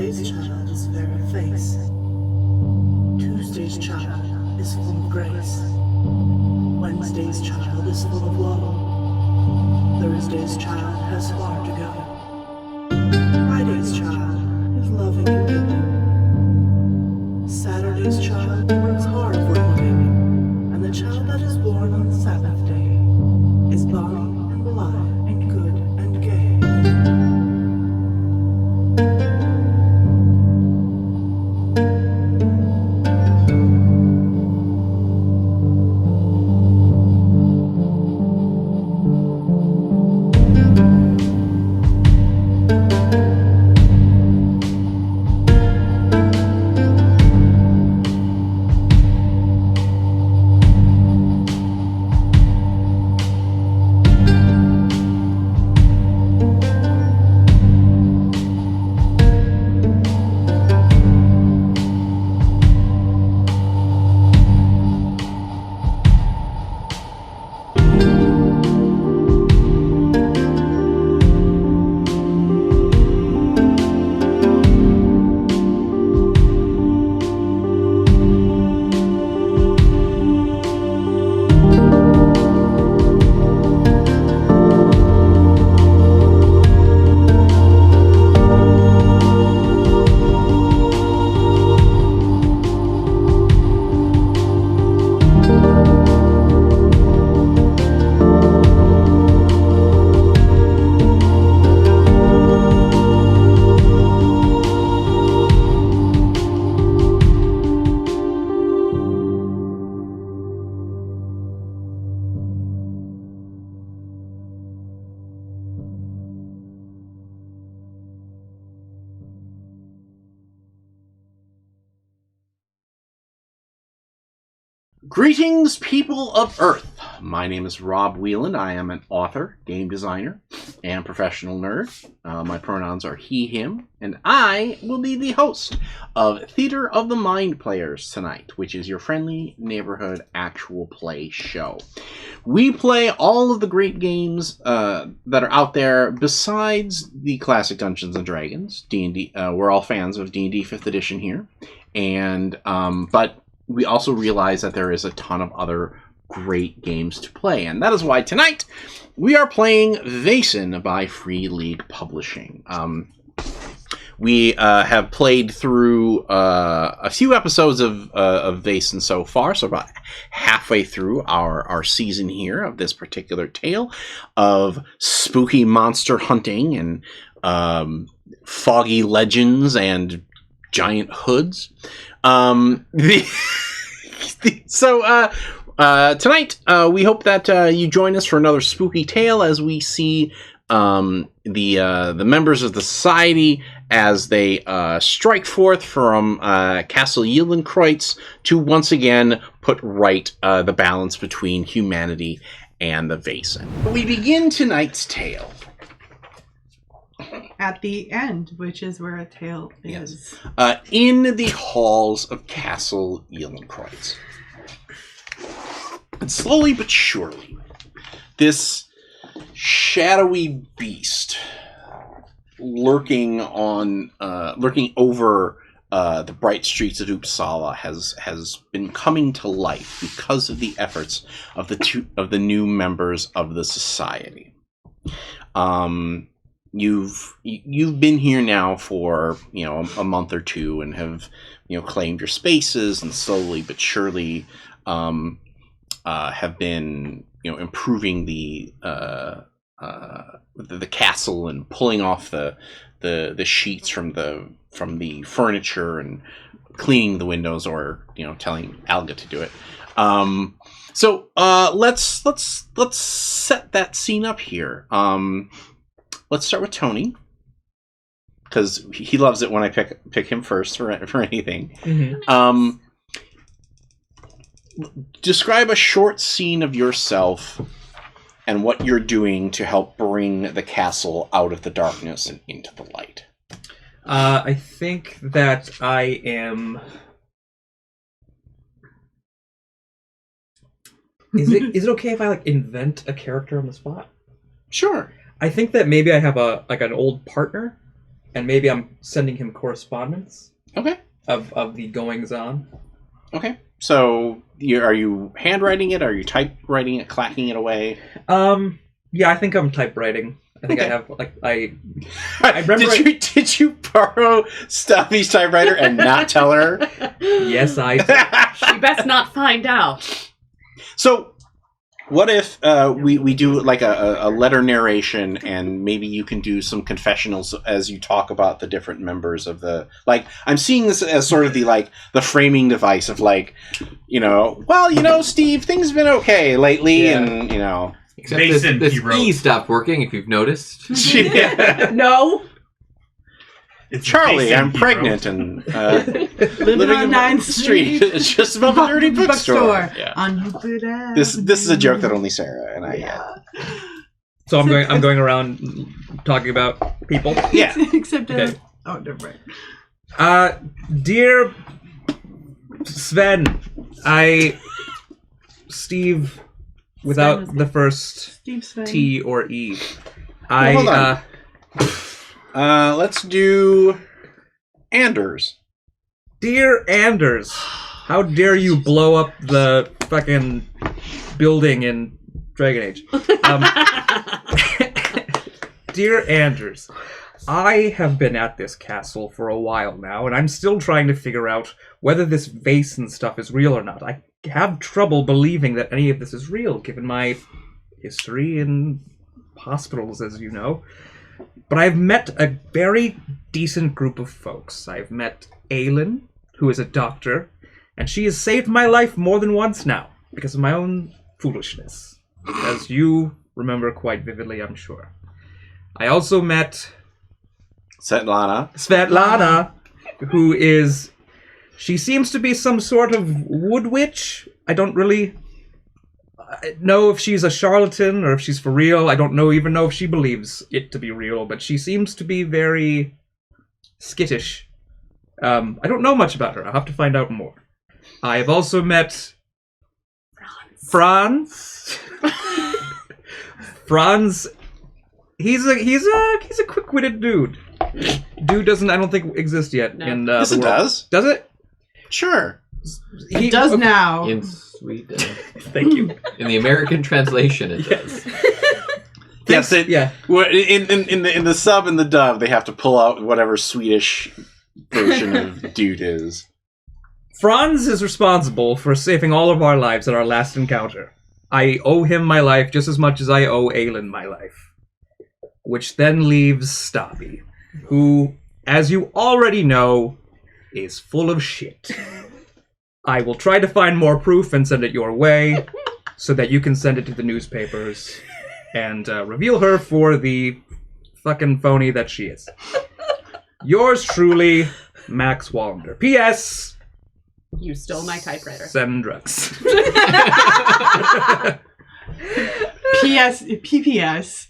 Monday's child is very face. Tuesday's child is full of grace. Wednesday's child is full of woe. Thursday's child has far to go. Friday's child is loving and giving. Saturday's child works hard for a living. And the child that is born on the Sabbath day is bonny and blithe and good and gay. Greetings, people of Earth. My name is Rob Whelan. I am an author, game designer, and professional nerd. My pronouns are he, him, and I will be the host of Theater of the Mind Players tonight, which is your friendly neighborhood actual play show. We play all of the great games that are out there besides the classic Dungeons & Dragons. D&D. We're all fans of D&D 5th edition here, and but we also realize that there is a ton of other great games to play, and that is why tonight we are playing Vaesen by Free League Publishing. We have played through a few episodes of Vaesen so far, so about halfway through our season here of this particular tale of spooky monster hunting and foggy legends and giant hoods. Tonight, we hope that you join us for another spooky tale as we see the members of the society as they strike forth from Castle Yellenkreuz to once again put right the balance between humanity and the Vaesen. We begin tonight's tale at the end, which is where a tale is. Yes. In the halls of Castle Yellenkreuz. And slowly but surely, this shadowy beast lurking over the bright streets of Uppsala has been coming to life because of the efforts of the new members of the society. You've been here now for a month or two and have claimed your spaces, and slowly but surely have been improving the castle and pulling off the sheets from the furniture and cleaning the windows, or telling Alga to do it. So let's set that scene up here. Let's start with Tony, because he loves it when I pick him first for anything. Mm-hmm. Describe a short scene of yourself and what you're doing to help bring the castle out of the darkness and into the light. I think that I am... Is it okay if I invent a character on the spot? Sure. I think that maybe I have an old partner and maybe I'm sending him correspondence Okay. of the goings on. Okay. So, are you handwriting it? Are you typewriting it, clacking it away? Yeah, I think I'm typewriting. I think Okay. I have I remember. Did you borrow Stuffy's typewriter and not tell her? Yes, I did. You best not find out. So, what if we do like a letter narration, and maybe you can do some confessionals as you talk about the different members of the, like, I'm seeing this as sort of the framing device of, like, Steve, things have been okay lately, and Except Vaesen, this he wrote. E stopped working, if you've noticed. Yeah. No. It's Charlie, Vaesen, I'm he pregnant wrote. and Living on 9th Street. Street. It's just above a dirty bookstore. Bookstore. On Newport Avenue. This is a joke that only Sarah and I get. So I'm going around talking about people. Yeah. Except Okay. oh, never mind. Dear Sven, Steve, without Sven is the first Steve Sven. T or E. Hold on. Let's do Anders. Dear Anders, how dare you blow up the fucking building in Dragon Age? Dear Anders, I have been at this castle for a while now, and I'm still trying to figure out whether this Vaesen stuff is real or not. I have trouble believing that any of this is real, given my history in hospitals, as you know. But I've met a very decent group of folks. I've met Aylin, who is a doctor, and she has saved my life more than once now, because of my own foolishness. As you remember quite vividly, I'm sure. I also met Svetlana, who is... She seems to be some sort of wood witch. I don't really know if she's a charlatan or if she's for real. I don't even know if she believes it to be real, but she seems to be very skittish. I don't know much about her. I'll have to find out more. I have also met Franz. Franz, he's a quick-witted dude. Dude doesn't, I don't think, exist yet in Yes, the it world. does. Does it? Sure. It does now. In Sweden. Thank you. In the American translation, it does. Yes, Yeah. in the sub and the dub, they have to pull out whatever Swedish version of dude is. Franz is responsible for saving all of our lives at our last encounter. I owe him my life just as much as I owe Aylin my life. Which then leaves Stabby, who, as you already know, is full of shit. I will try to find more proof and send it your way, so that you can send it to the newspapers and reveal her for the fucking phony that she is. Yours truly, Max Wallander. P.S. You stole my typewriter. Send drugs. PPS.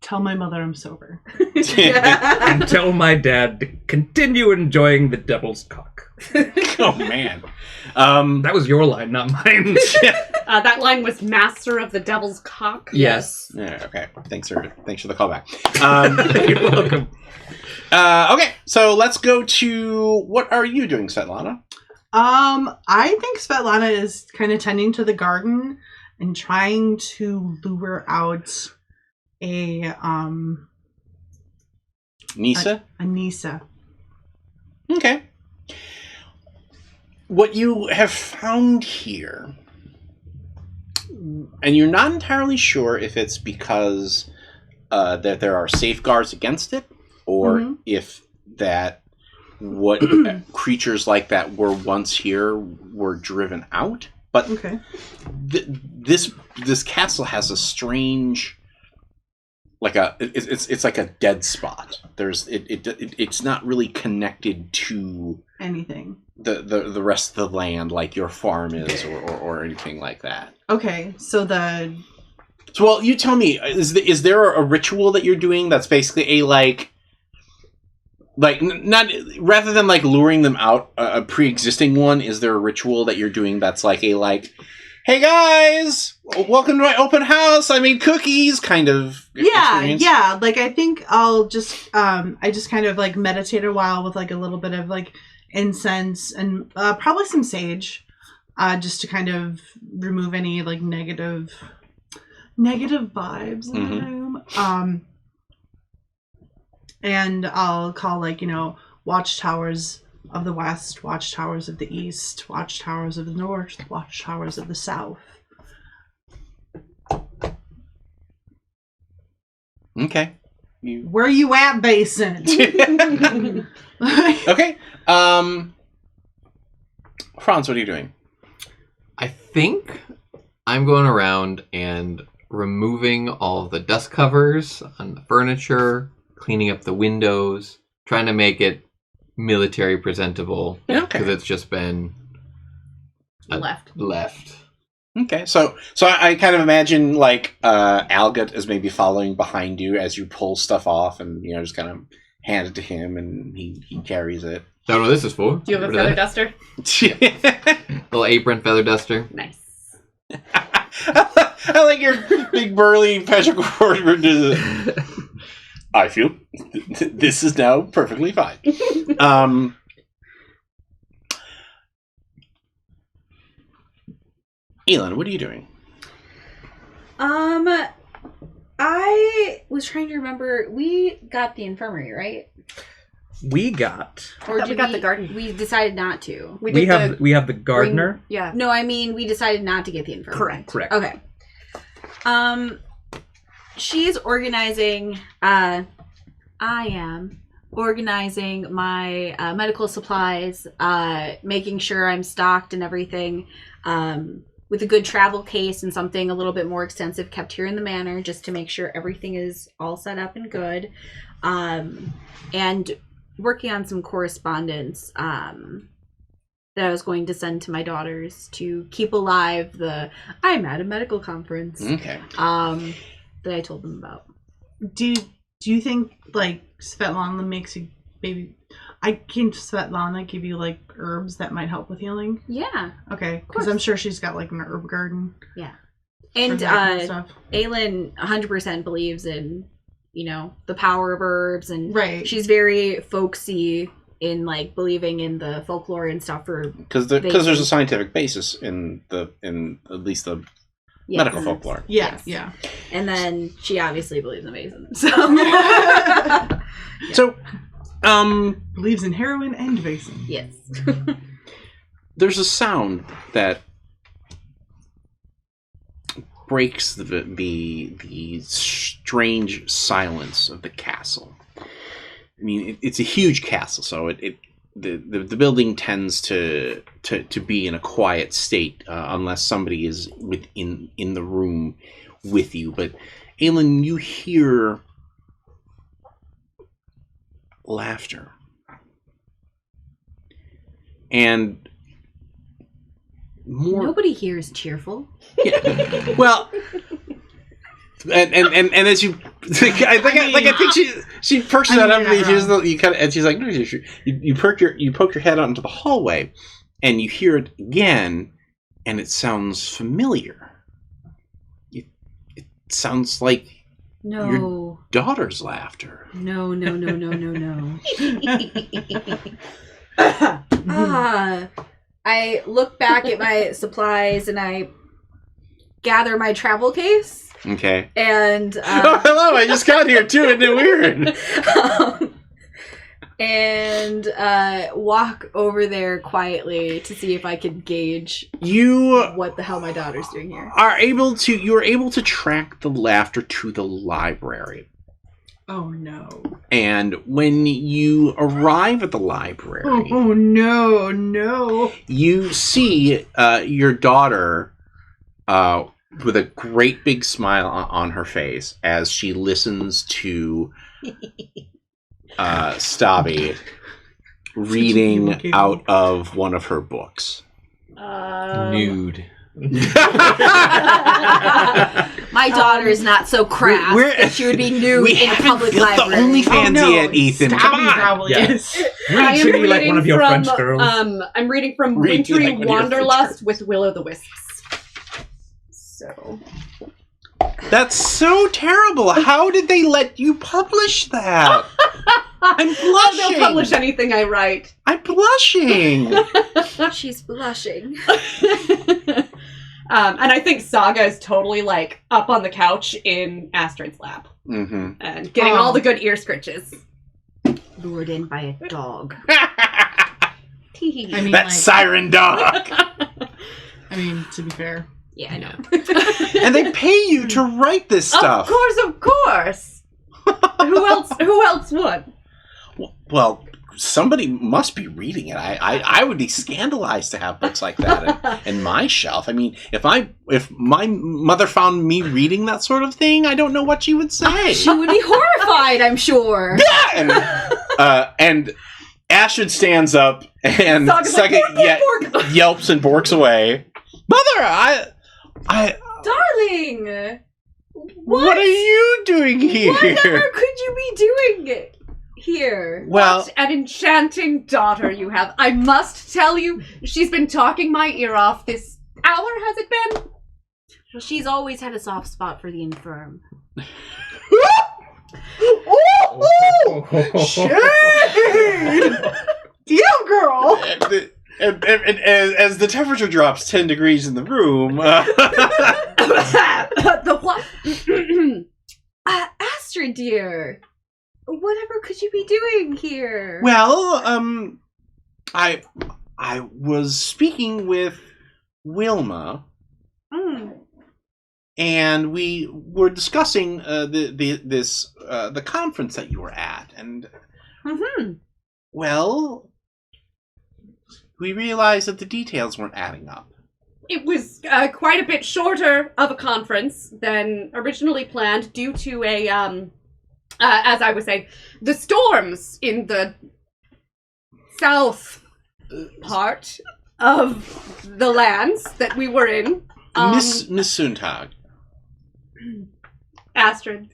Tell my mother I'm sober. And tell my dad to continue enjoying the devil's cock. Oh man, That was your line, not mine. That line was "Master of the Devil's Cock." Yes. yeah, okay. Thanks for the callback. You're welcome. Okay, so let's go to what are you doing, Svetlana? I think Svetlana is kind of tending to the garden and trying to lure out a Nisa? a Nisa. Okay. What you have found here, and you're not entirely sure if it's because that there are safeguards against it, or if that what creatures like that were once here were driven out. But Okay. this castle has a strange, it's like a dead spot. It's not really connected to Anything. the rest of the land like your farm is, or anything like that. Okay, so Well, you tell me, is there a ritual that you're doing that's basically not rather than like luring them out, a pre-existing one? Is there a ritual that you're doing that's like hey guys, welcome to my open house. I made cookies, kind of. Experience. Yeah. Like, I think I'll just, I just kind of like meditate a while with like a little bit of like incense and probably some sage, just to kind of remove any like negative vibes in the room. And I'll call like, watchtowers of the west, watchtowers of the east, watchtowers of the north, watchtowers of the south. Okay. Where you at, Vaesen? Okay. Franz, what are you doing? I think I'm going around and removing all the dust covers on the furniture, cleaning up the windows, trying to make it military presentable. Okay. Because it's just been Left. Okay, so I kind of imagine like Algot is maybe following behind you as you pull stuff off, and just kind of hand it to him, and he carries it. Don't know what this is for. Do you have a feather duster? Little apron feather duster. Nice. I like your big burly Patrick Warburton. I feel this is now perfectly fine. Elin, what are you doing? I was trying to remember. We got the infirmary, right? We got. Or we got the garden. We decided not to. We have the gardener. Yeah. No, I mean we decided not to get the infirmary. Correct. Okay. She's organizing. I am organizing my medical supplies, making sure I'm stocked and everything. With a good travel case and something a little bit more extensive kept here in the manor, just to make sure everything is all set up and good. And working on some correspondence that I was going to send to my daughters to keep alive the I'm at a medical conference. Okay. That I told them about. Do you think like Svetlana makes you maybe? Can Svetlana give you like herbs that might help with healing? Yeah. Okay, because I'm sure she's got like an herb garden. Yeah. And stuff. Aylin 100% believes in, the power of herbs, and Right. she's very folksy in like believing in the folklore and stuff for Because there's a scientific basis in at least the medical folklore. Yeah, Yes. yeah. And then she obviously believes in Vaesen. So So, Believes in heroin and Vaesen. yes. there's a sound that breaks the strange silence of the castle. I mean, it's a huge castle, so the building tends to be in a quiet state unless somebody is in the room with you. But Aylin, you hear laughter, and more. Nobody here is cheerful. Yeah. Well, and as you, I think she perks that up. And she's like, no, you poke your head out into the hallway, and you hear it again, and it sounds familiar. It sounds like No. daughter's laughter. No. I look back at my supplies and I gather my travel case. Okay. And oh, hello! I just got here too. Isn't it weird? And walk over there quietly to see if I can gauge You what the hell my daughter's doing here. you are able to track the laughter to the library. Oh no. And when you arrive at the library, Oh no. you see your daughter with a great big smile on her face as she listens to Stabby reading out of one of her books. Nude. My daughter is not so crass that she would be nude in a public built library. the OnlyFans yet, Ethan. Come on. Probably Yeah. is. I am Treat me like one of your from, French girls. I'm reading from Read me Wintry like one of your French Wanderlust with Will o' the Wisps. So That's so terrible. How did they let you publish that? I'm blushing. they'll publish anything I write. I'm blushing. She's blushing. And I think Saga is totally like up on the couch in Astrid's lap Mm-hmm. and getting all the good ear scritches. Lured in by a dog. I mean, That like, siren dog. I mean, to be fair. Yeah, I know. And they pay you to write this stuff. Of course. Who else would? Well, somebody must be reading it. I would be scandalized to have books like that in my shelf. I mean, if my mother found me reading that sort of thing, I don't know what she would say. She would be horrified, I'm sure. Yeah! And Astrid stands up and Saga's like, second "Bork, bork, yelps and borks away. Mother, Darling! what are you doing here? Whatever could you be doing here? Well, What an enchanting daughter you have. I must tell you, she's been talking my ear off this hour, has it been? Well, she's always had a soft spot for the infirm. shade! Damn, girl! And as the temperature drops 10 degrees in the room, The what? Astrid, dear. Whatever could you be doing here? well, I was speaking with Wilma, and we were discussing the conference that you were at, and well, we realized that the details weren't adding up. It was quite a bit shorter of a conference than originally planned due to a, as I was saying, the storms in the south part of the lands that we were in. Miss Suntag, Astrid.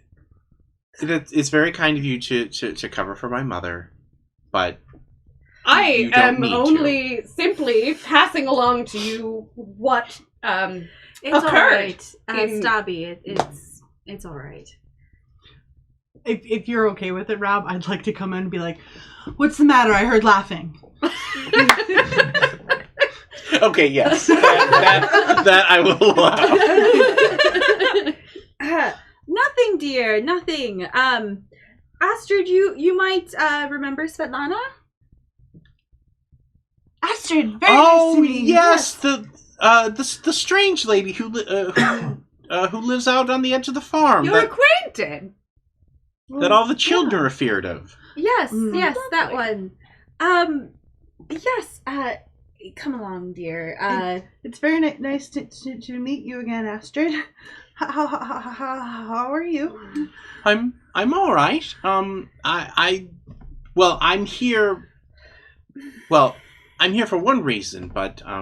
it's very kind of you to cover for my mother, but I You don't am need to. only simply passing along to you what It's occurred alright. in- Stabby, it's alright. If you're okay with it, Rob, I'd like to come in and be like, "What's the matter? I heard laughing." okay, yes, that I will allow. Nothing, dear, nothing. Astrid, you might remember Svetlana? Astrid, very nice to meet you. yes, the strange lady who lives out on the edge of the farm You're that acquainted. all the children are feared of. Yes, Mm. yes, that Lovely. one. Yes, come along, dear. It's very nice to meet you again, Astrid. How are you? I'm all right. I'm here. Well, I'm here for one reason, but I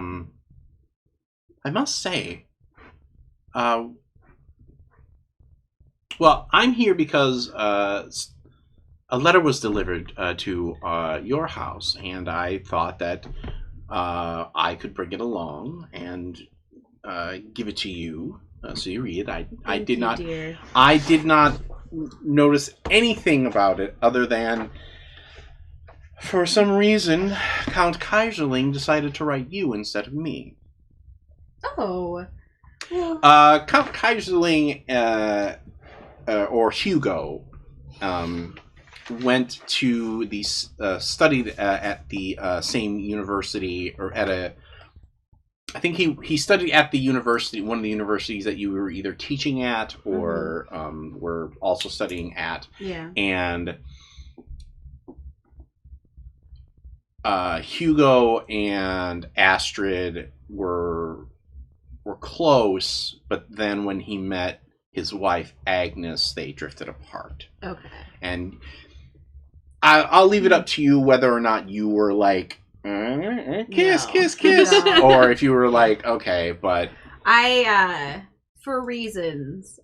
must say, well, I'm here because a letter was delivered to your house, and I thought that I could bring it along and give it to you so you read it. I did not. Dear. I did not notice anything about it other than, for some reason, Count Kaiserling decided to write you instead of me. Oh. Well, Count Kaiserling, or Hugo, went to the studied at the same university, or at a. I think he studied at the university, one of the universities that you were either teaching at or were also studying at. yeah. And Hugo and Astrid were close, but then when he met his wife Agnes, they drifted apart. Okay. And I'll leave it up to you whether or not you were like, kiss, No. kiss, kiss, No. or if you were like, okay, but For reasons,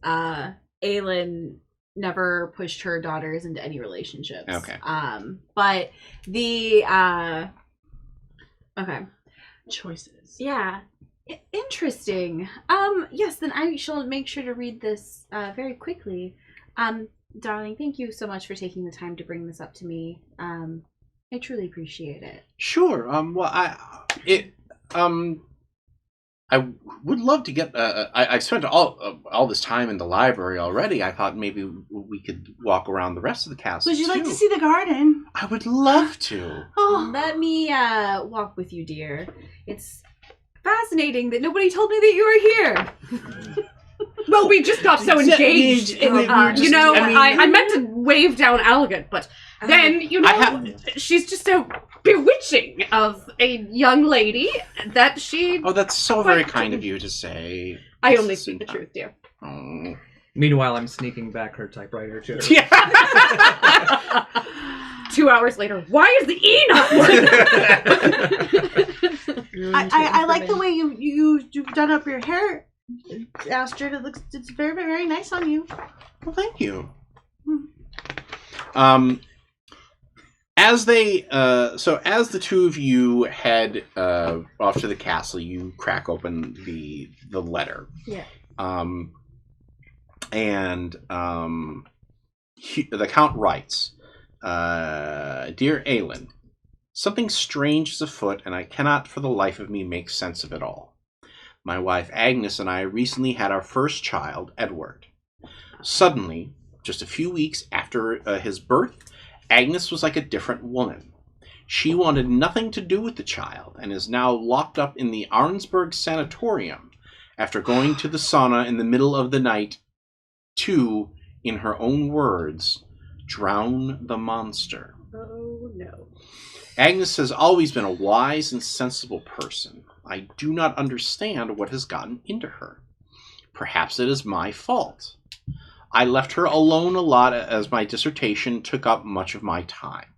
Aelin never pushed her daughters into any relationships. Okay. But the okay. Choices. Yeah. Interesting. Yes, then I shall make sure to read this very quickly. Darling, thank you so much for taking the time to bring this up to me. I truly appreciate it. Sure. Well, I would love to get. I spent all this time in the library already. I thought maybe we could walk around the rest of the castle. Would you like too. to see the garden? I would love to. Oh, Let me walk with you, dear. It's fascinating that nobody told me that you were here. Well, we just got so engaged. I meant to wave down Elegant, but then, she's just so bewitching of a young lady that she... Oh, that's so very kind of you to say. I only speak the truth, dear. Oh. Meanwhile, I'm sneaking back her typewriter chair. Yeah. 2 hours later, why is the E not working? I like the way you've done up your hair, Astrid. It's very, very nice on you. Well, thank you. As the two of you head off to the castle, you crack open the letter. Yeah. The Count writes, "Dear Aelin, something strange is afoot, and I cannot for the life of me make sense of it all. My wife Agnes and I recently had our first child, Edward. Suddenly, just a few weeks after his birth, Agnes was like a different woman. She wanted nothing to do with the child and is now locked up in the Arnsberg sanatorium after going to the sauna in the middle of the night to, in her own words, drown the monster. Oh, no. Agnes has always been a wise and sensible person. I do not understand what has gotten into her. Perhaps it is my fault. I left her alone a lot as my dissertation took up much of my time.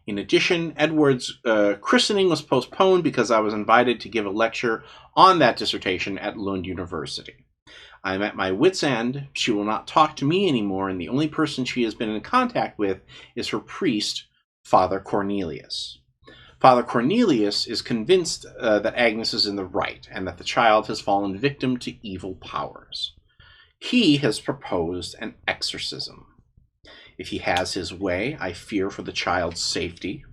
In addition, Edward's christening was postponed because I was invited to give a lecture on that dissertation at Lund University. I am at my wit's end. She will not talk to me anymore, and the only person she has been in contact with is her priest, Father Cornelius. Father Cornelius is convinced that Agnes is in the right and that the child has fallen victim to evil powers. He has proposed an exorcism. If he has his way, I fear for the child's safety.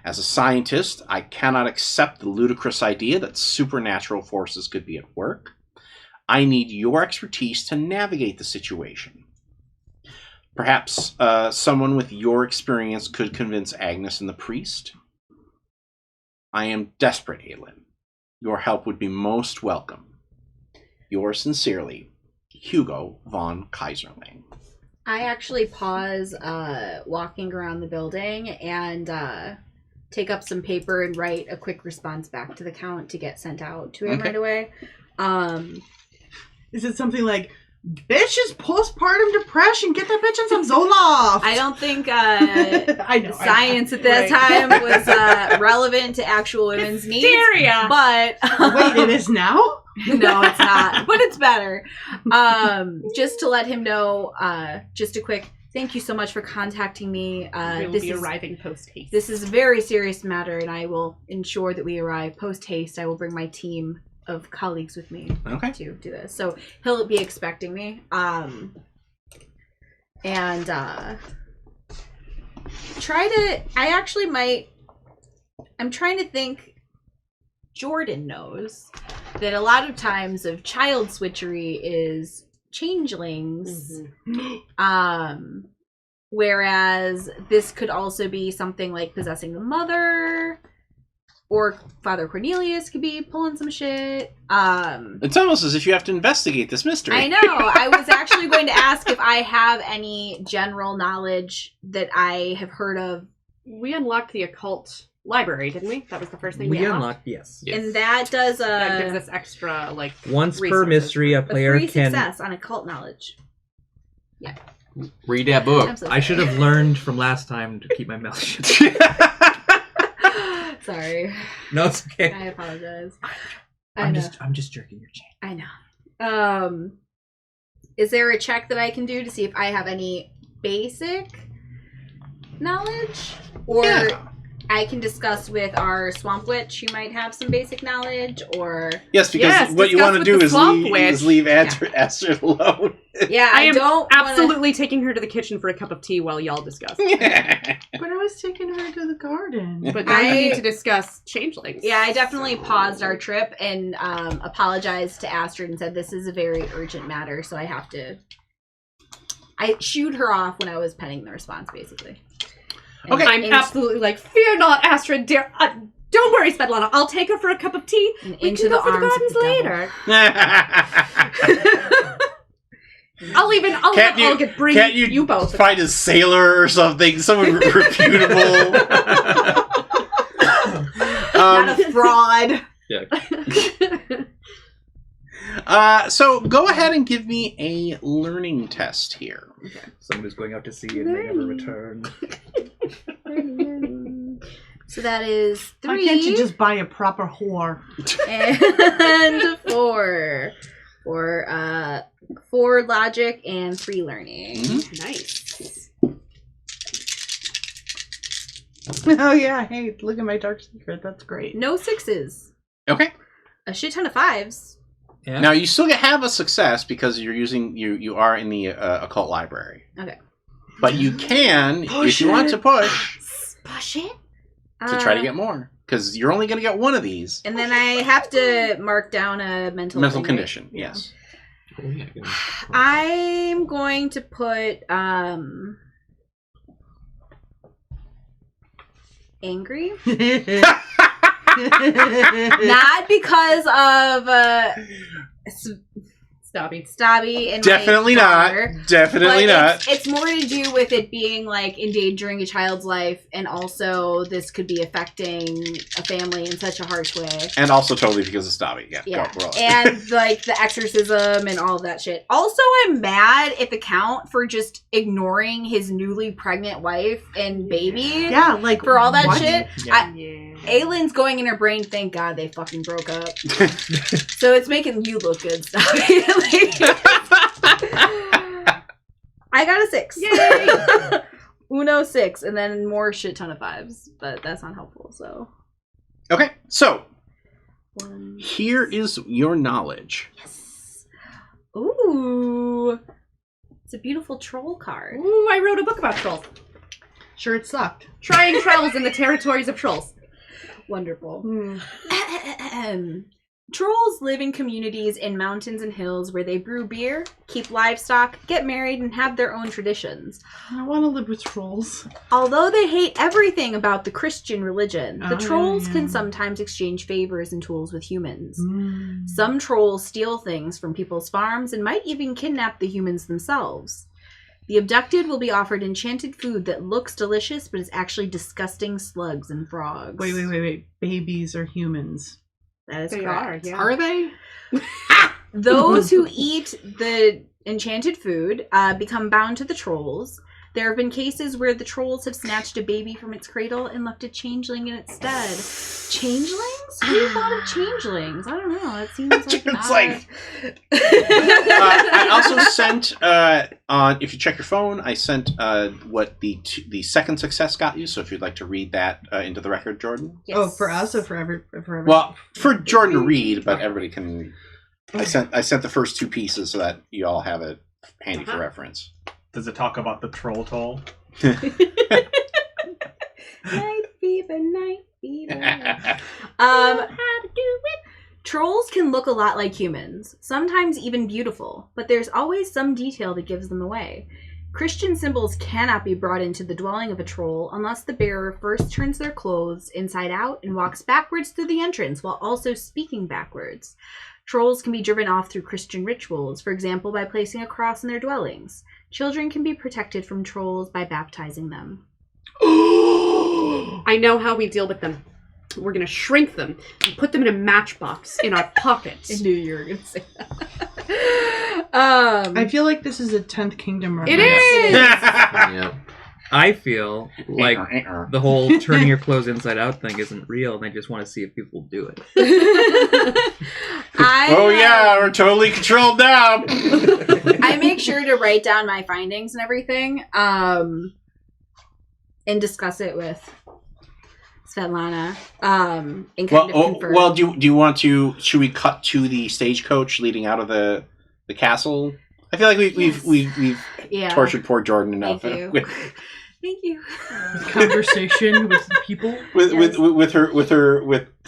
As a scientist, I cannot accept the ludicrous idea that supernatural forces could be at work. I need your expertise to navigate the situation. Perhaps someone with your experience could convince Agnes and the priest. I am desperate, Aelin. Your help would be most welcome. Yours sincerely, Hugo von Kaiserling." I actually pause walking around the building and take up some paper and write a quick response back to the Count to get sent out to him right away. Is it something like, "Bitch is postpartum depression, get that bitch on some Zoloft"? I don't think I know, science at that time was relevant to actual women's needs. Hysteria! But Wait, it is now? no, it's not. But it's better. Just to let him know, just a quick thank you so much for contacting me. We'll be arriving post-haste. This is a very serious matter, and I will ensure that we arrive post-haste. I will bring my team of colleagues with me to do this. So he'll be expecting me. I'm trying to think. Jordan knows that a lot of times of child switchery is changelings. Whereas this could also be something like possessing the mother, or Father Cornelius could be pulling some shit. It's almost as if you have to investigate this mystery. I know. I was actually going to ask if I have any general knowledge that I have heard of. We unlocked the occult library, didn't we? That was the first thing we unlocked, yes. And that does that gives us extra, like, once per resources. mystery, a player free can. success on occult knowledge. Yeah. Read that book. I'm so I should sorry. have learned from last time to keep my mouth shut. Sorry. No, it's okay. I apologize. I'm just jerking your chain. I know. Is there a check that I can do to see if I have any basic knowledge? Or I can discuss with our swamp witch, who might have some basic knowledge, or Yes, because what you want to do is leave Astrid alone. yeah, I am don't absolutely taking her to the kitchen for a cup of tea while y'all discuss. But I was taking her to the garden. But now you need to discuss changelings. Yeah, I definitely paused our trip and apologized to Astrid and said this is a very urgent matter, so I have to. I shooed her off when I was penning the response, basically. Okay. I'm absolutely like, fear not, Astrid, dear. Don't worry, Svetlana. I'll take her for a cup of tea. We can go for the gardens later. I'll bring you both. Find a sailor or something, someone reputable. Not a fraud. Yeah. So go ahead and give me a learning test here. Okay. Someone who's going out to sea and may never return. So that is 3. Why can't you just buy a proper whore? And 4. For 4 logic and 3 learning. Mm-hmm. Nice. Oh yeah, hey, look at my dark secret. That's great. No 6s. Okay. A shit ton of 5s. Yeah. Now you still have a success because you're using you are in the occult library. Okay. But you can, if you want to push it. to try to get more, because you're only going to get one of these. And then I have to mark down a mental thing, condition. right? Yes. Oh, yeah, good. I'm going to put angry. Not because of Stabby and Definitely my not. daughter, Definitely but not. It's more to do with it being like endangering a child's life, and also this could be affecting a family in such a harsh way. And also totally because of Stabby. Yeah. Go, and like the exorcism and all of that shit. Also, I'm mad at the Count for just ignoring his newly pregnant wife and baby. Yeah, like for all that what? shit. Yeah. Aylin's going in her brain, thank God they fucking broke up. So it's making you look good, Stabby. I got a 6. Yay! Uno 6, and then more shit ton of 5s, but that's not helpful, so. Okay, so 1. here is your knowledge. Yes. Ooh. It's a beautiful troll card. Ooh, I wrote a book about trolls. Sure, it sucked. Trying trolls in the territories of trolls. Wonderful. Trolls live in communities in mountains and hills where they brew beer, keep livestock, get married, and have their own traditions. I want to live with trolls. Although they hate everything about the Christian religion, the Oh, trolls yeah. can sometimes exchange favors and tools with humans. Mm. Some trolls steal things from people's farms and might even kidnap the humans themselves. The abducted will be offered enchanted food that looks delicious but is actually disgusting slugs and frogs. Wait. Babies are humans. That is They correct. are, yeah. Are they? Those who eat the enchanted food become bound to the trolls. There have been cases where the trolls have snatched a baby from its cradle and left a changeling in its stead. Changelings? Who thought of changelings? I don't know. It seems like It's like... I also sent, if you check your phone, I sent what the second success got you, so if you'd like to read that into the record, Jordan. Yes. Oh, for us or for everyone? Well, for Jordan to read, but everybody can... I sent the first 2 pieces so that you all have it handy for reference. Does it talk about the troll toll? Night fever, night fever. How to do it. Trolls can look a lot like humans, sometimes even beautiful, but there's always some detail that gives them away. Christian symbols cannot be brought into the dwelling of a troll unless the bearer first turns their clothes inside out and walks backwards through the entrance while also speaking backwards. Trolls can be driven off through Christian rituals, for example by placing a cross in their dwellings. Children can be protected from trolls by baptizing them. I know how we deal with them. We're going to shrink them and put them in a matchbox in our pockets. I knew you were going to say that. I feel like this is a 10th Kingdom reference. It is! Yeah. I feel like the whole turning your clothes inside out thing isn't real, and I just want to see if people do it. We're totally controlled now. I make sure to write down my findings and everything, and discuss it with Svetlana. And kind of confirm. Well, do you want to? Should we cut to the stagecoach leading out of the castle? I feel like we've tortured poor Jordan enough. Thank you. Thank you. Conversation with the people. With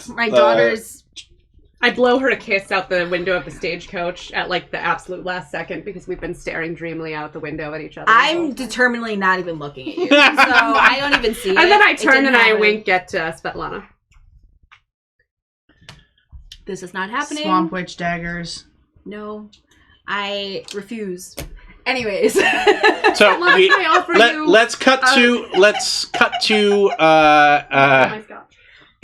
My daughter's. I blow her a kiss out the window of the stagecoach at like the absolute last second because we've been staring dreamily out the window at each other. I'm determinedly not even looking at you, so I don't even see it. And then I turn and I wink at Svetlana. This is not happening. Swamp witch daggers. No, I refuse. Anyways, so let's cut to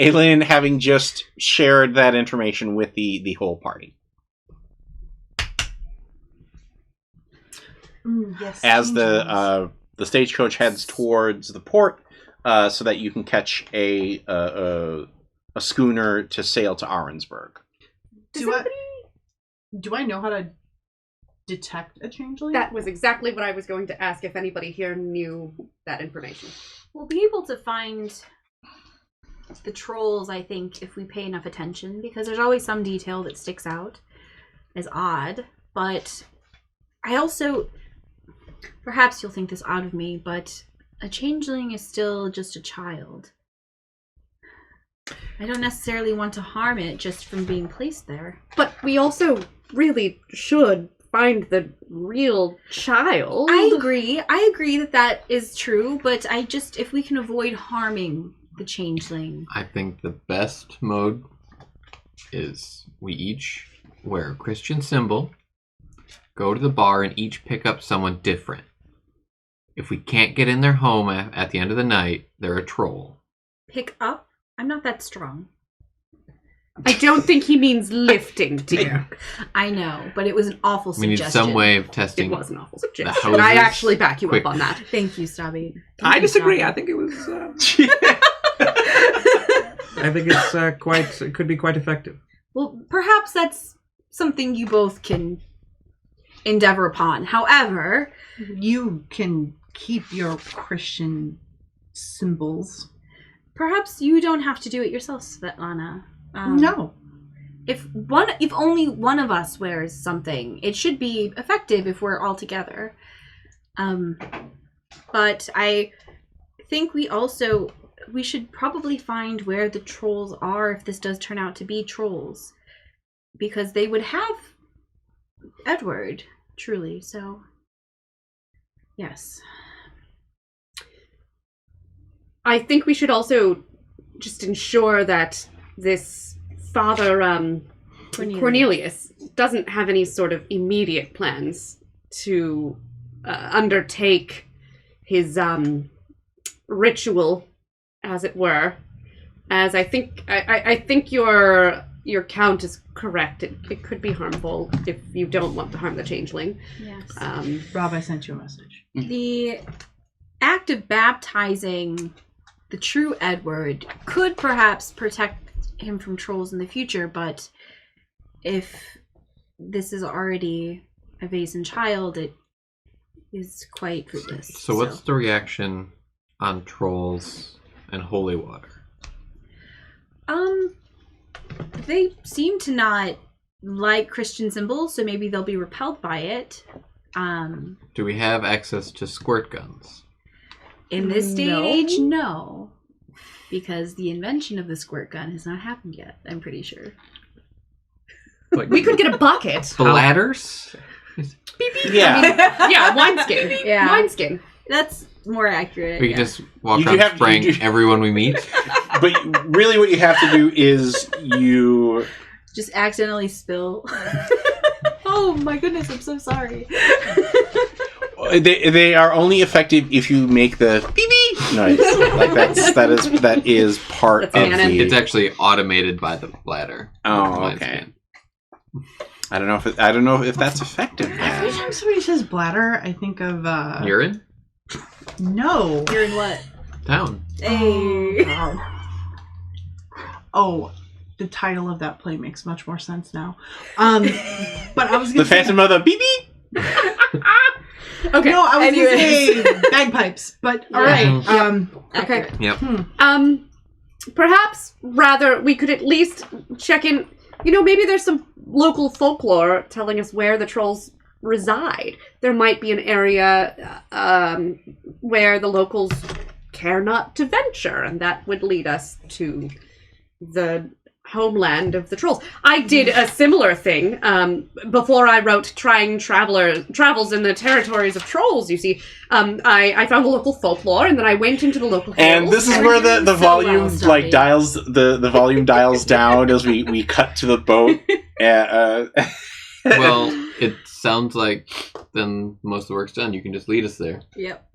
Aelin having just shared that information with the whole party. Yes. As the stagecoach heads towards the port, so that you can catch a schooner to sail to Arensburg. Do I know how to detect a changeling? That was exactly what I was going to ask if anybody here knew that information. we'll be able to find the trolls, I think, if we pay enough attention, because there's always some detail that sticks out as odd. But I also, perhaps you'll think this odd of me, but a changeling is still just a child. I don't necessarily want to harm it just from being placed there. But we also really should find the real child. I agree that is true, but if we can avoid harming the changeling. I think the best mode is we each wear a Christian symbol, go to the bar, and each pick up someone different. If we can't get in their home at the end of the night, they're a troll. Pick up? I'm not that strong. I don't think he means lifting, dear. I know, but it was an awful suggestion. We need some way of testing. It was an awful suggestion. I actually back you up on that. Thank you, Stabby. I disagree. I think it was. I think it could be quite effective. Well, perhaps that's something you both can endeavor upon. However, you can keep your Christian symbols. Perhaps you don't have to do it yourself, Svetlana. No. If only one of us wears something, it should be effective if we're all together. But I think we should probably find where the trolls are if this does turn out to be trolls. Because they would have Edward, truly, so yes. I think we should also just ensure that this Father Cornelius doesn't have any sort of immediate plans to undertake his ritual, as it were. As I think your count is correct. It could be harmful if you don't want to harm the changeling. Yes. Rob, I sent you a message. The act of baptizing the true Edward could perhaps protect him from trolls in the future, but if this is already a Vaesen child, it is quite fruitless. So what's the reaction on trolls and holy water? They seem to not like Christian symbols, so maybe they'll be repelled by it. Do we have access to squirt guns? In this day and age, no. Because the invention of the squirt gun has not happened yet, I'm pretty sure. We could get a bucket. Bladders? Beep, beep. Yeah, wineskin. Yeah. Wineskin. That's more accurate. We can just walk around spraying everyone we meet. But really what you have to do is you just accidentally spill. Oh my goodness, I'm so sorry. They are only effective if you make the beep beep noise. Like that is part of canon. the. It's actually automated by the bladder. Oh, okay. I don't know if that's effective. Every time somebody says bladder, I think of Urine? No. You're in what? Town. Hey. Oh, the title of that play makes much more sense now. But I was The gonna say Phantom of the beep beep. Okay. No, I was gonna say bagpipes, but all right. Okay. Yep. perhaps rather we could at least check in. Maybe there's some local folklore telling us where the trolls reside. There might be an area where the locals care not to venture, and that would lead us to the homeland of the trolls. I did a similar thing before I wrote Trying Travels in the Territories of Trolls, you see. I found the local folklore, and then I went into the local hills. And this is where the volume dials the volume dials down as we cut to the boat. Well, it sounds like then most of the work's done. You can just lead us there. Yep.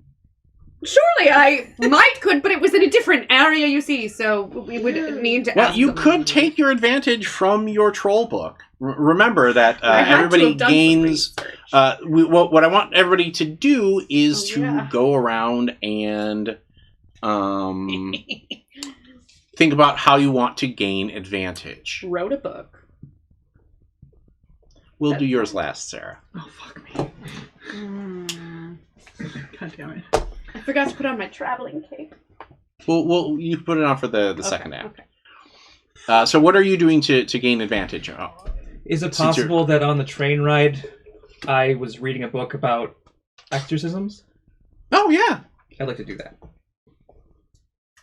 Surely I could, but it was in a different area, you see, so we would need to Well, ask you them. could take your advantage from your troll book. Remember that everybody gains... what I want everybody to do is go around and think about how you want to gain advantage. Wrote a book. We'll do yours last, Sarah. Oh, fuck me. God damn it. I forgot to put on my traveling cape. Well, you put it on for the second app. Okay. So what are you doing to gain advantage? Is it possible that on the train ride, I was reading a book about exorcisms? Oh, yeah. I'd like to do that.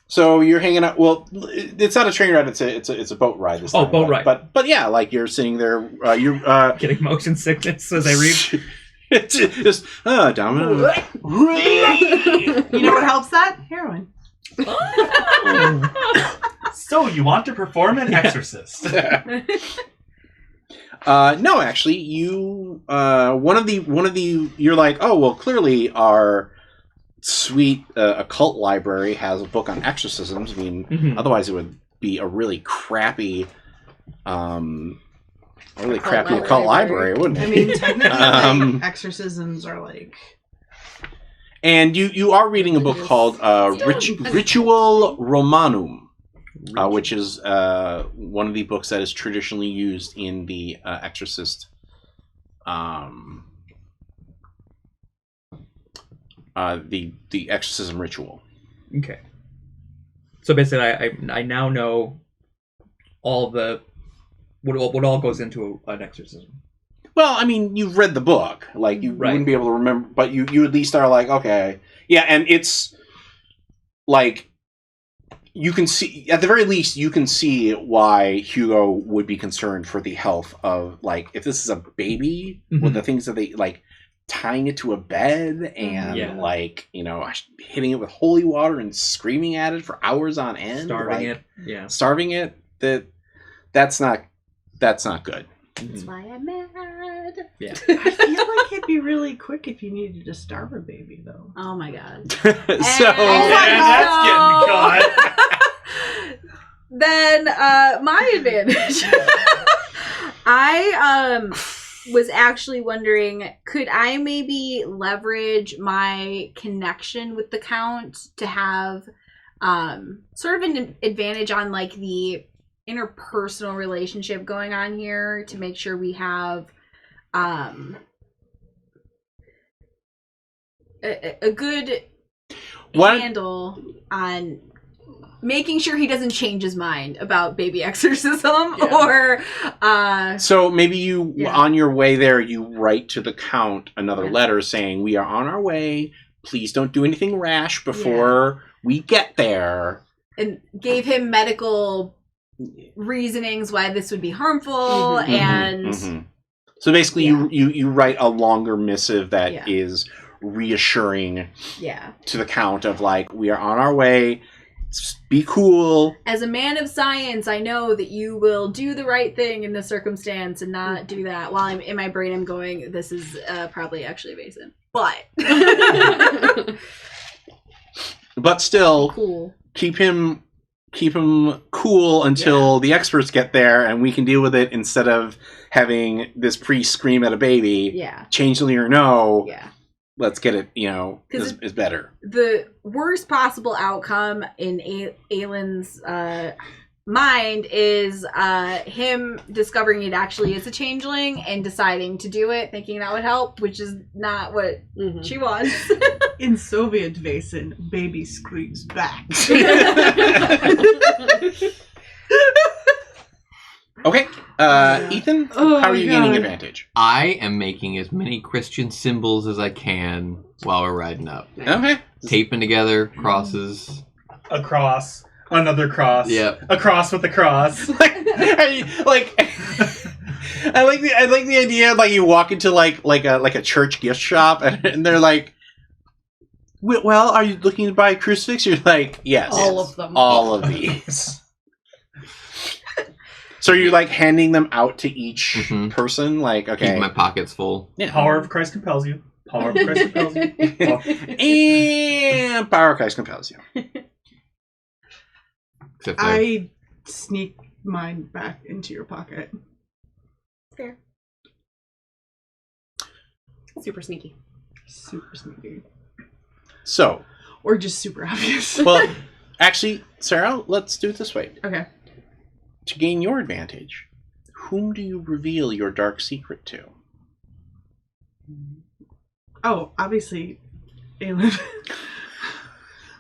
So you're hanging out. Well, it's not a train ride. It's a boat ride. This time, boat ride. But yeah, like you're sitting there. You're getting motion sickness as I read. It's just domino. You know what helps that? Heroin. So you want to perform an exorcist? No, actually, you one of the you're like, oh well, clearly our sweet occult library has a book on exorcisms. I mean, otherwise it would be a really crappy occult library, wouldn't it? I mean, technically, exorcisms are like... And you are reading a book called Ritual Romanum, which is one of the books that is traditionally used in the Exorcist the exorcism ritual. Okay. So basically, I now know all the what all goes into an exorcism. Well, I mean, you've read the book. Like, you wouldn't be able to remember, but you at least are like, okay. Yeah, and it's, like, you can see, at the very least, you can see why Hugo would be concerned for the health of, like, if this is a baby, with the things that they, like, tying it to a bed and, like, hitting it with holy water and screaming at it for hours on end. Starving it. That's not good. That's why I'm mad. Yeah. I feel like it'd be really quick if you needed to starve a baby, though. Oh my god. That's getting caught. Then my advantage. I was actually wondering, could I maybe leverage my connection with the Count to have sort of an advantage on like the interpersonal relationship going on here, to make sure we have a good handle on making sure he doesn't change his mind about baby exorcism or so maybe you on your way there you write to the Count another letter saying, we are on our way, please don't do anything rash before we get there, and gave him medical reasonings why this would be harmful. So basically you write a longer missive that is reassuring to the Count of like, we are on our way, be cool. As a man of science, I know that you will do the right thing in this circumstance and not do that. While I'm in my brain, I'm going, this is probably actually Vaesen. But still, keep him cool until the experts get there and we can deal with it, instead of having this priest scream at a baby. Changeling or no, let's get it, is better. The worst possible outcome in Aylin's mind is him discovering it actually is a changeling and deciding to do it, thinking that would help, which is not what she wants. In Soviet Vaesen, baby screams back. Okay, Ethan, how are you gaining advantage? I am making as many Christian symbols as I can while we're riding up. Okay. Taping together crosses. A cross, another cross. Yep. A cross with a cross. I like the idea like you walk into like a church gift shop and they're like, well, are you looking to buy a crucifix? You're like, yes, All of them. all of these. So you're like handing them out to each person, like, okay, Keep my pockets full. yeah. Power of Christ compels you. Power of Christ compels you. Oh. And power of Christ compels you. Except for I sneak mine back into your pocket. Fair. Super sneaky. Super sneaky. So, Or just super obvious. well, actually, Sarah, let's do it this way. Okay. To gain your advantage, whom do you reveal your dark secret to? Oh, obviously, Aelin.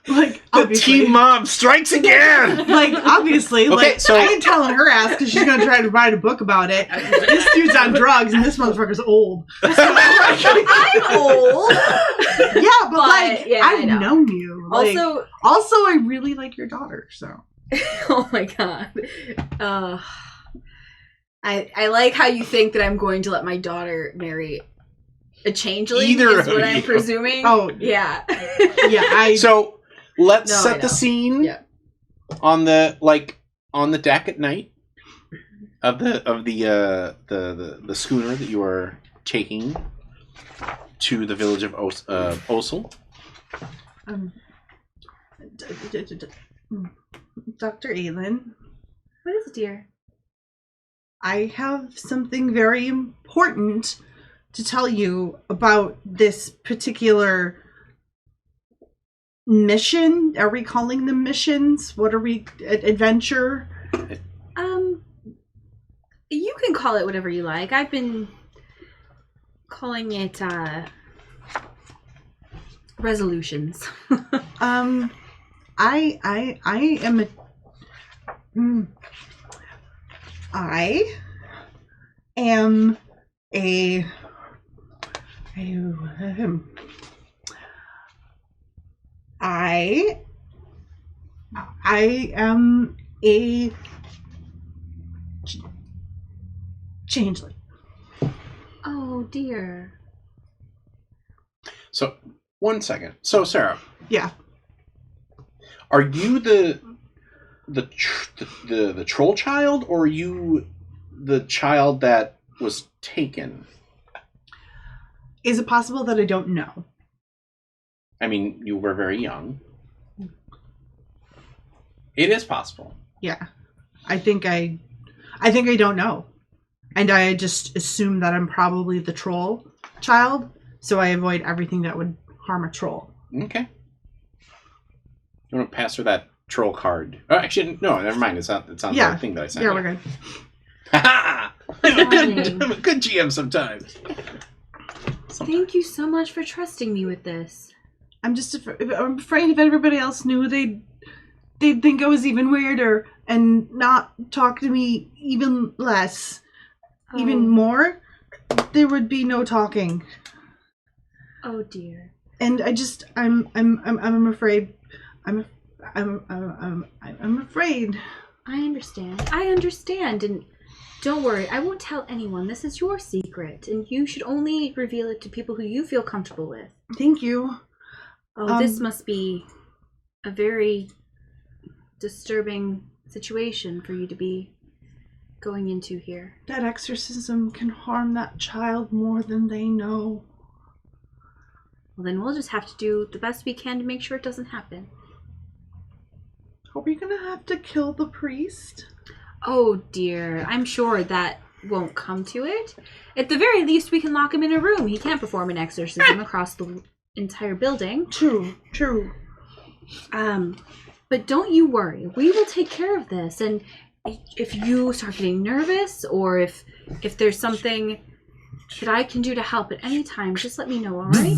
Like, The obviously. Team Mom strikes again! Like, obviously, Okay, like, so- I ain't telling her ass because she's gonna try to write a book about it. This dude's on drugs and this motherfucker's old. So, I'm old. yeah, but like, yeah, I I've know. known you. Like, Also, I really like your daughter, so. oh my god. I like how you think that I'm going to let my daughter marry a changeling. Either is what of I'm you. presuming. Oh. Yeah. Yeah, So, let's No, I set the know. scene Yeah. on the deck at night of the schooner that you are taking to the village of Osel. Dr. Aelin, What is it, dear? I have something very important to tell you about this particular mission. Are we calling them missions? What are we? Adventure? You can call it whatever you like. I've been calling it resolutions. I am a. I am a. I am a changeling. Oh dear. So, 1 second. So, Sarah, Yeah. are you the troll child, or are you the child that was taken? Is it possible that I don't know? I mean, you were very young. It is possible. Yeah. I think I don't know. And I just assume that I'm probably the troll child, so I avoid everything that would harm a troll. Okay. You want to pass her that troll card? Oh, actually, no, never mind. It's not the Yeah. thing that I sent. Yeah, you. we're good. Ha I'm a good GM sometimes. Thank you so much for trusting me with this. I'm just I'm afraid if everybody else knew, they'd think I was even weirder and not talk to me even less, even more. There would be no talking. Oh dear. And I'm afraid. I'm afraid. I understand, and don't worry, I won't tell anyone. This is your secret, and you should only reveal it to people who you feel comfortable with. Thank you. Oh, this must be a very disturbing situation for you to be going into here. That exorcism can harm that child more than they know. Well, then we'll just have to do the best we can to make sure it doesn't happen. Are we gonna have to kill the priest? Oh dear, I'm sure that won't come to it. At the very least, we can lock him in a room. He can't perform an exorcism across the entire building. True. But But don't you worry. We will take care of this. And if you start getting nervous, or if there's something that I can do to help at any time, just let me know, all right?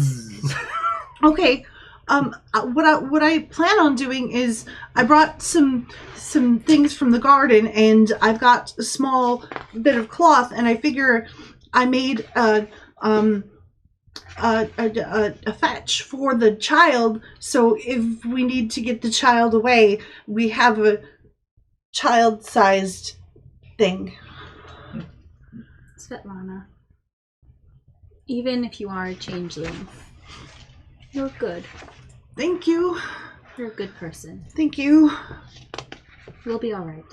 Okay. What I plan on doing is I brought some things from the garden, and I've got a small bit of cloth, and I figure I made a fetch for the child. So if we need to get the child away, we have a child-sized thing. Svetlana, even if you are a changeling, you're good. Thank you. You're a good person. Thank you. You'll be all right.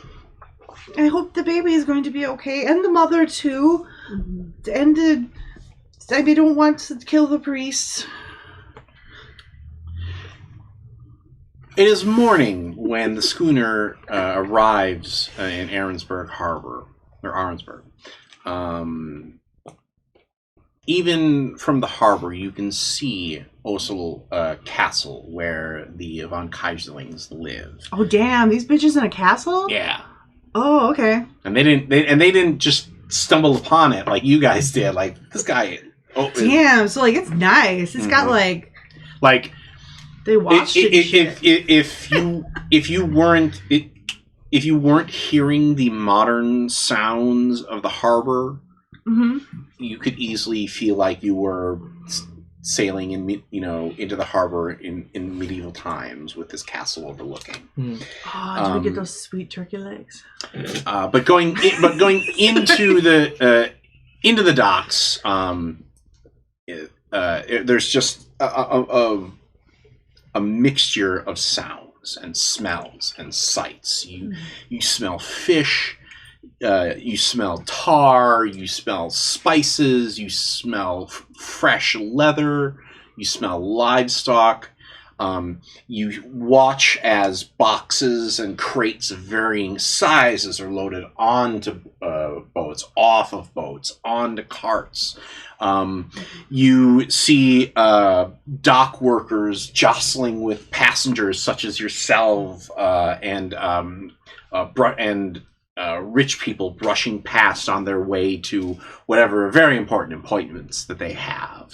I hope the baby is going to be okay, and the mother too. And I don't want to kill the priest. It is morning when the schooner arrives in Ahrensburg Harbor, or Ahrensburg. Even from the harbor, you can see Osel Castle, where the von Kaiserlings live. Oh damn! These bitches in a castle? Yeah, Oh, okay. and they didn't just stumble upon it like you guys did. Like this guy. Oh, Damn. So like, it's nice. It's got like they watched it. and shit. if you weren't hearing the modern sounds of the harbor, you could easily feel like you were sailing into the harbor in medieval times with this castle overlooking. Oh, do we get those sweet turkey legs? But going into the docks, there's just a mixture of sounds and smells and sights. You smell fish. You smell tar, you smell spices, you smell fresh leather, you smell livestock. You watch as boxes and crates of varying sizes are loaded onto boats, off of boats, onto carts. You see dock workers jostling with passengers such as yourself and rich people brushing past on their way to whatever very important appointments that they have.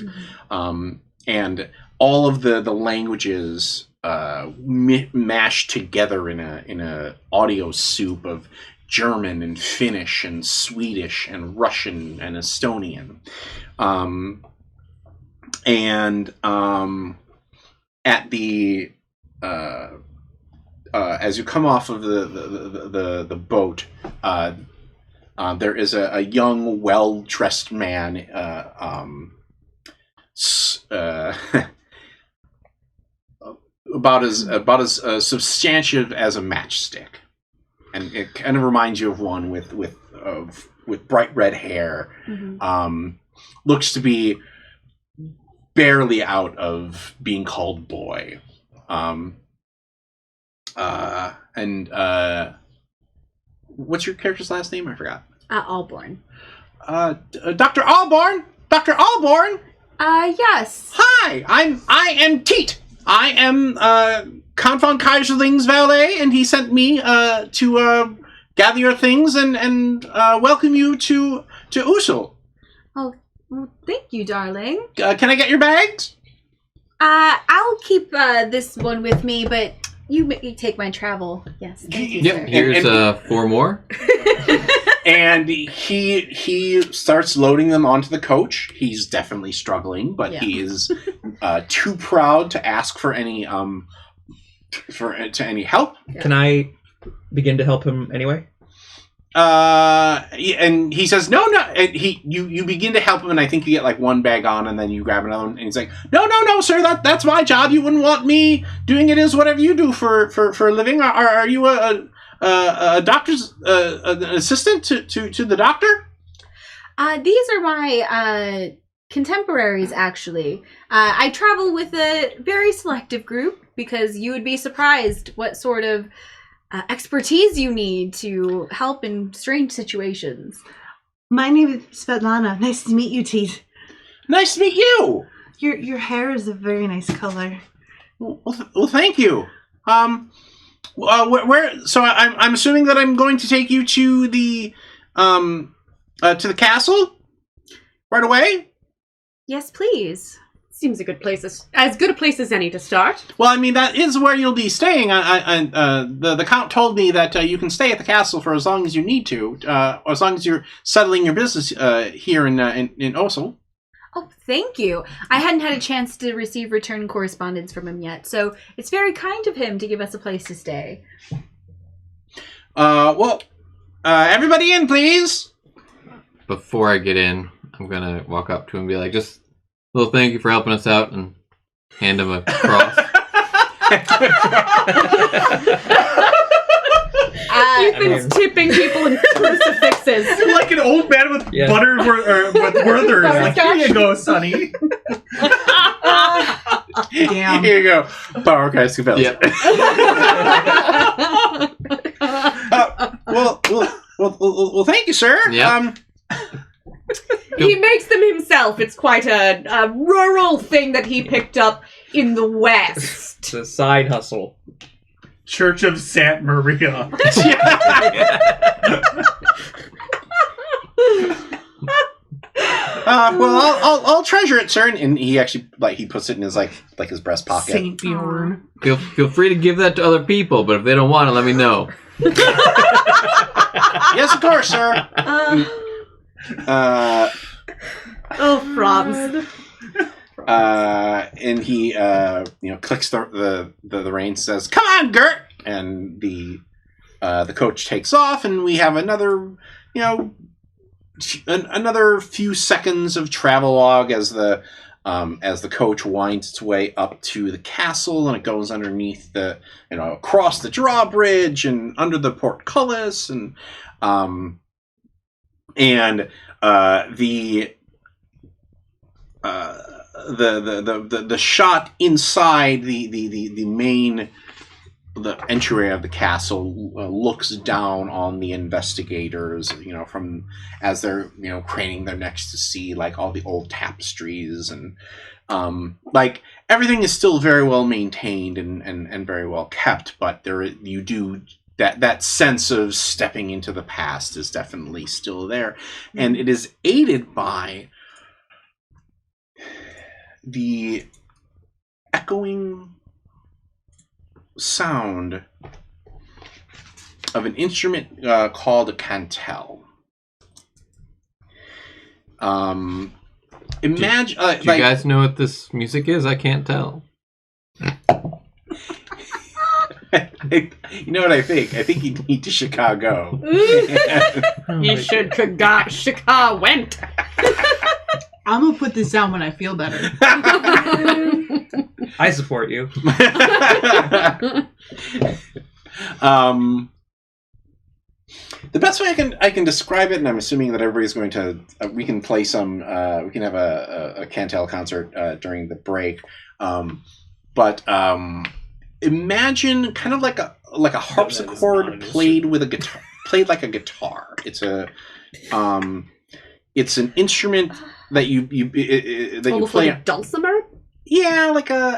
And all of the languages mashed together in a audio soup of German and Finnish and Swedish and Russian and Estonian. At the as you come off of the boat, there is a young, well-dressed man, about as substantive as a matchstick, and it kind of reminds you of one with bright red hair. Looks to be barely out of being called boy. What's your character's last name? I forgot. Allborn. Dr. Allborn? Dr. Allborn? Yes. Hi, I am Teet. I am Count von Kaiserling's valet, and he sent me to gather your things and welcome you to Usul. Oh, well, thank you, darling. Can I get your bags? I'll keep this one with me, but you take my travel. Yes. Thank you, sir. Here's 4 more. And he starts loading them onto the coach. He's definitely struggling, but he is too proud to ask for any any help. Can I begin to help him anyway? And he says no. And you begin to help him, and I think you get like one bag on, and then you grab another one, and he's like, no, sir, that's my job. You wouldn't want me doing it as whatever you do for a living. Are you a doctor's an assistant to the doctor? These are my contemporaries, actually. I travel with a very selective group because you would be surprised what sort of expertise you need to help in strange situations. My name is Svetlana. Nice to meet you, Teet. Nice to meet you. Your hair is a very nice color. Well, thank you. Where? So I'm assuming that I'm going to take you to the castle right away. Yes, please. Seems a good place, as good a place as any to start. Well, I mean, that is where you'll be staying. The Count told me that you can stay at the castle for as long as you need to, or as long as you're settling your business here in Oslo. Oh, thank you. I hadn't had a chance to receive return correspondence from him yet, so it's very kind of him to give us a place to stay. Everybody in, please. Before I get in, I'm gonna walk up to him and be like, just a little thank you for helping us out, and hand him a cross. Ethan's tipping people in crucifixes. Like an old man with butter with Werther's. Like, here you go, sonny. Damn. Here you go. Power Christ compels. Yep. Well, thank you, sir. Yep. He makes them himself. It's quite a rural thing that he picked up in the West. It's a side hustle. Church of Santa Maria. I'll treasure it, sir. And he actually he puts it in his his breast pocket. Saint Bjorn. Feel free to give that to other people, but if they don't want it, let me know. Yes, of course, sir. Franz. And he clicks the rein, says, "Come on, Gert!" And the coach takes off, and we have another another few seconds of travelogue as the coach winds its way up to the castle, and it goes underneath across the drawbridge and under the portcullis, and the shot inside the main entryway of the castle looks down on the investigators, from as they're craning their necks to see all the old tapestries, and everything is still very well maintained and very well kept, but that sense of stepping into the past is definitely still there, and it is aided by the echoing sound of an instrument called a cantel. Imagine. Do you guys know what this music is? I can't tell. You know what I think? I think you need to Chicago. You should Chicago went. I'm gonna put this down when I feel better. I support you. The best way I can describe it, and I'm assuming that everybody's going to, we can play some, we can have a cantel concert during the break. But imagine kind of like a harpsichord played with a guitar, played like a guitar. It's an instrument that you play. Like a dulcimer? Yeah,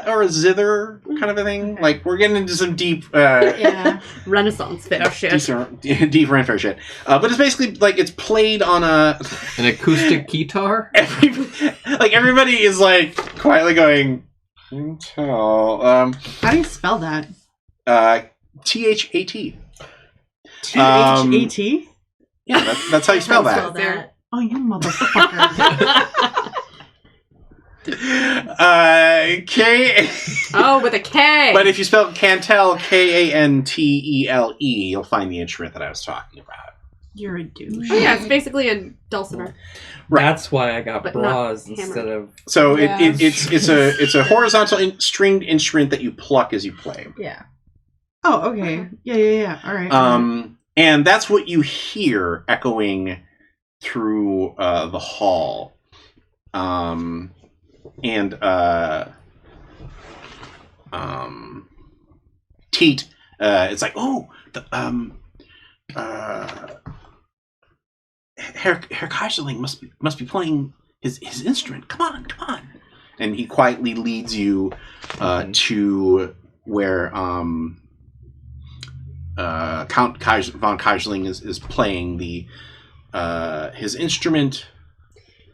or a zither kind of a thing. We're getting into some deep, Renaissance fair shit. Deep fair shit. But it's basically it's played on an acoustic guitar. Everybody is quietly going. How do you spell that? THAT. THAT? Yeah, that's how you spell that. Oh, you motherfucker. K. Oh, with a K. But if you spell cantel, KANTELE, you'll find the instrument that I was talking about. You're a douche. Oh, yeah, it's basically a dulcimer. Right. That's why I got But bras not instead of. So it's a horizontal stringed instrument that you pluck as you play. Yeah. Oh, okay. Yeah. All right. And that's what you hear echoing through the hall. Teat, it's Herr Kaiserling must be playing his instrument. Come on. And he quietly leads you to where Count von Kaiserling is playing the his instrument.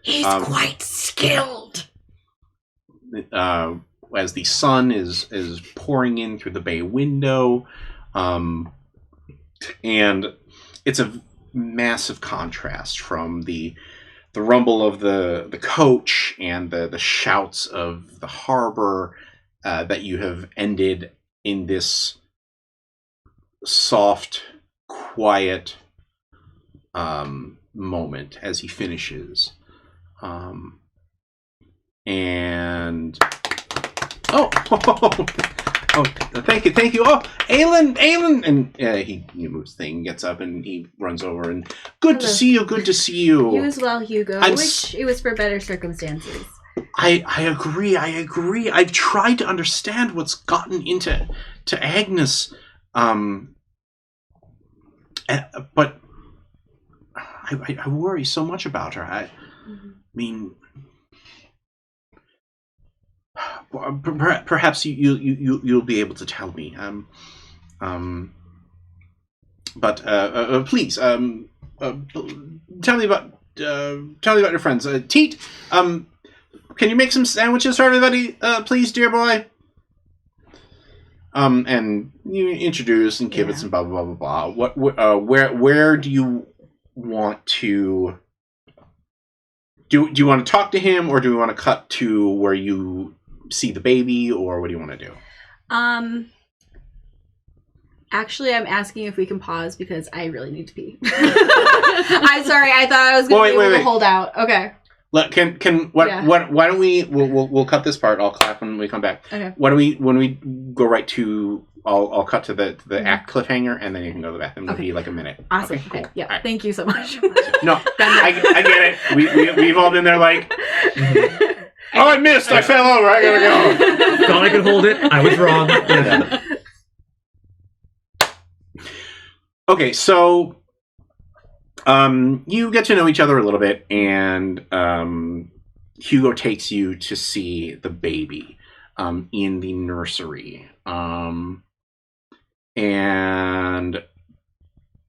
He's quite skilled. As the sun is pouring in through the bay window, and it's a massive contrast from the rumble of the coach and the shouts of the harbor that you have ended in this soft, quiet moment as he finishes. And oh, thank you. Oh, Aelin, and he moves thing, gets up, and he runs over and good to see you. You as well, Hugo. I wish it was for better circumstances. I agree. I've tried to understand what's gotten into Agnes, but I worry so much about her. I mean, perhaps you'll be able to tell me. But please, tell me about your friends. Teat, can you make some sandwiches for everybody, please, dear boy? And you introduce and kibitz and blah blah blah blah blah. Where do you want to? Do you want to talk to him, or do we want to cut to where you see the baby, or what do you want to do? Actually, I'm asking if we can pause because I really need to pee. I'm sorry. I thought I was going to be able to hold out. Okay. Why don't we'll cut this part. I'll clap when we come back. Okay. When we go right to, I'll cut to the act cliffhanger, and then you can go to the bathroom. It'll be like a minute. Awesome. Okay, cool. Yeah. Right. Thank you so much. No, I get it. We've all been there. Like, oh, I missed. I fell over. I gotta go. Thought I could hold it. I was wrong. Okay, so you get to know each other a little bit, and Hugo takes you to see the baby in the nursery. And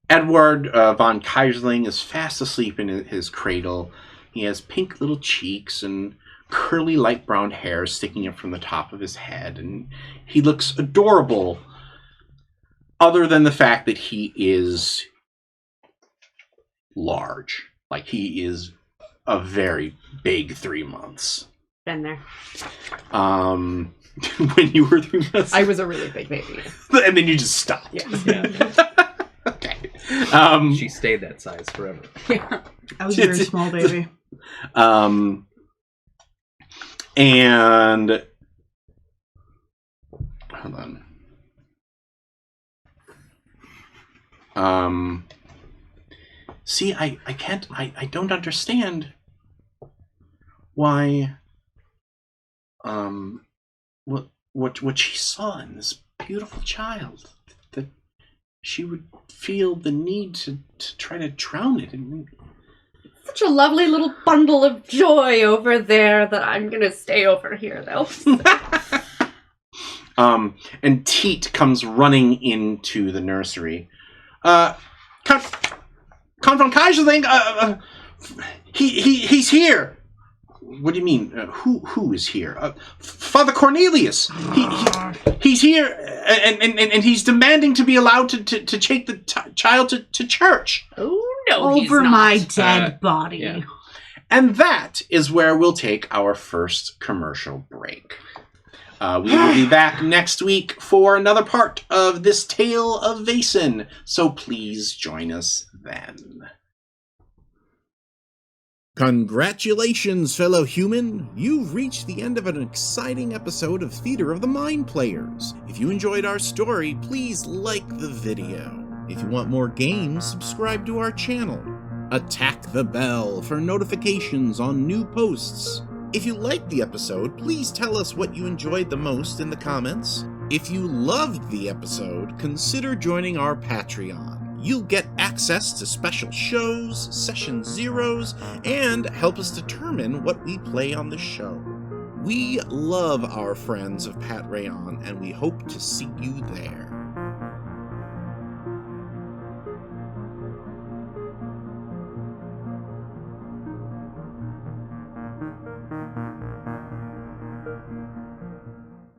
Edward von Kaiserling is fast asleep in his cradle. He has pink little cheeks and curly light brown hair sticking up from the top of his head, and he looks adorable, other than the fact that he is large. Like, he is a very big 3 months. Been there. When you were 3 months? I was a really big baby. And then you just stopped. Yeah. Okay. She stayed that size forever. Yeah. I was a very small baby. And hold on. See, I don't understand why what she saw in this beautiful child, that she would feel the need to try to drown it. Such a lovely little bundle of joy over there that I'm gonna stay over here, though. And Teat comes running into the nursery. Count von Kaiserling, he's here. What do you mean? Who is here? Father Cornelius. He's here, and he's demanding to be allowed to take the child to church. Oh no, over my dead body. Yeah. And that is where we'll take our first commercial break. We will be back next week for another part of this tale of Vaesen, so please join us then. Congratulations, fellow human! You've reached the end of an exciting episode of Theater of the Mind Players. If you enjoyed our story, please like the video. If you want more games, subscribe to our channel. Attack the bell for notifications on new posts. If you liked the episode, please tell us what you enjoyed the most in the comments. If you loved the episode, consider joining our Patreon. You'll get access to special shows, session zeros, and help us determine what we play on the show. We love our friends of Pat Rayon, and we hope to see you there.